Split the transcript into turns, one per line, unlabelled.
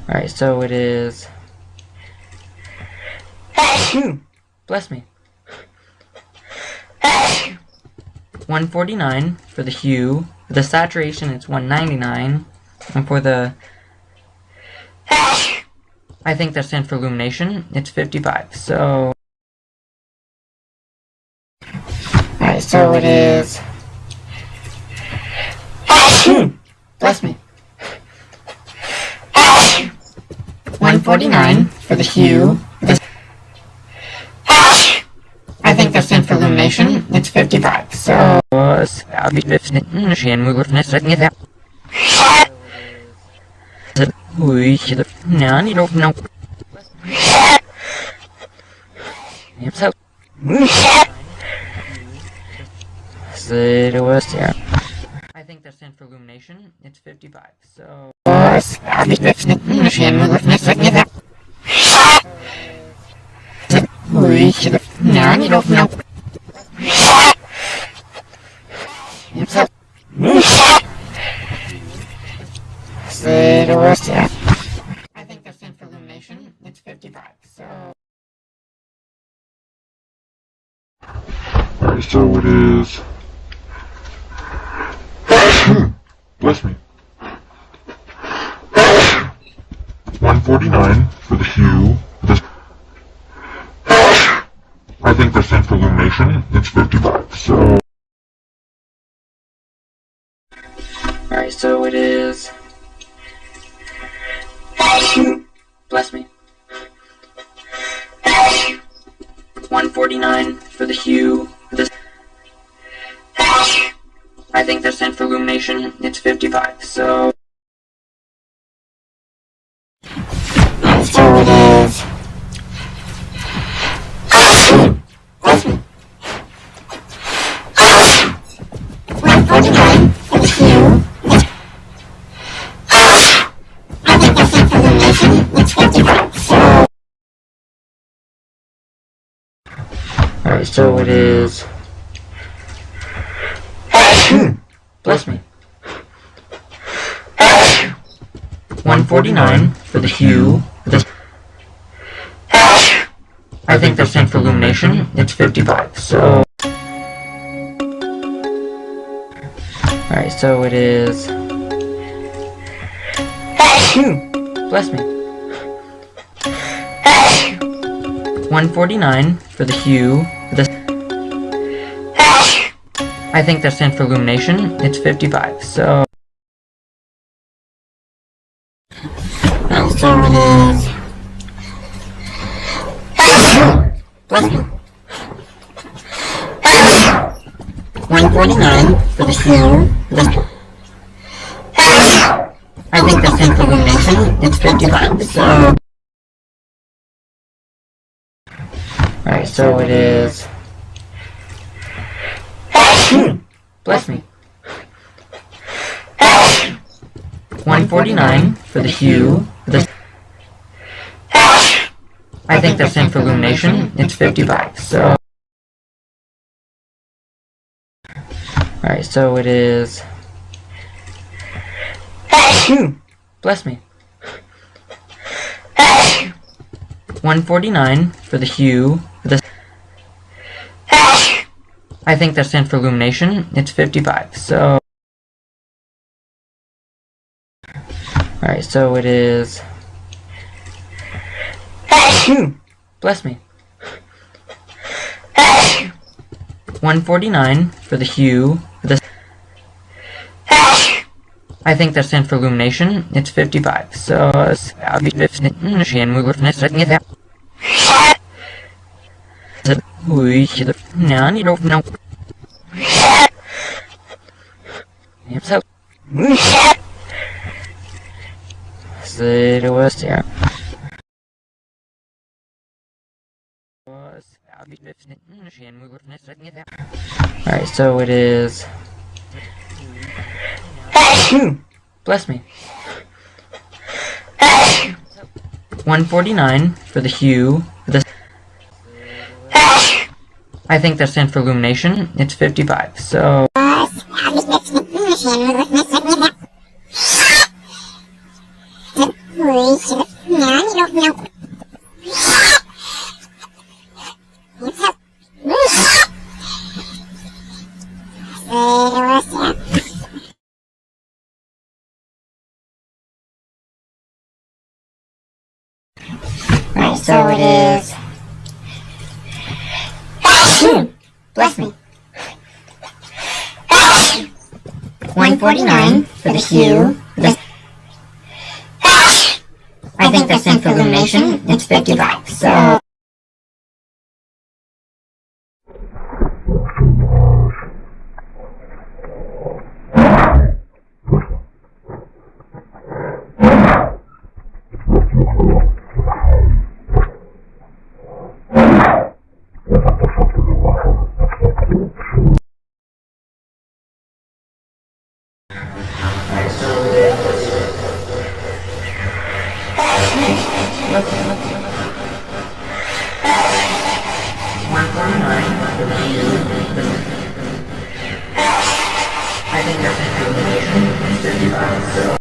Alright, so it is... Bless me. 149 for the hue. For the saturation, it's 199. And for the... I think that stands for illumination. It's 55. So... Alright, so it is... Bless me. 149 for the hue. I think that stands for illumination. It's 55. So... I'll be listening. I don't know. I think that stands for illumination. It's 55. So... I'll be listening. I don't know. I think that stands for illumination. It's 55. So...
Alright, so it is... Bless me. 149 for the hue. I think that stands for illumination. It's 55. So...
Alright, so it is... Bless me. 149 for the hue. I think that stands for illumination. It's 55. So...
So it is... Bless me. 149 for the hue. I think that stands for illumination. It's 55. So...
Alright, so it is... Bless me. 149 for the hue. I think that stands for illumination. It's 55. So... Alright, so it is... Bless me. 149 for the hue. I think that stands for illumination. It's 55. So...
So it is... Bless me. 149 for the hue. I think that stands for illumination. It's 55. So...
Alright, so it is... Bless me. 149 for the hue. I think that stands for illumination. It's 55. So... Alright, so it is... Bless me. 149 for the hue. I think that stands for illumination. It's 55. So... Alright, so it is... Bless me. 149 for the hue. I think that stands for illumination. It's 55. So... I'll be listening. I don't know. Alright, so it is... Bless me. 149 for the hue. I think that stands for illumination. It's 55. So...
We should So it is... Bless me. 149 for the hue. I think the cent for illumination, it's 55. So...
I think that's an illumination. It's 55. So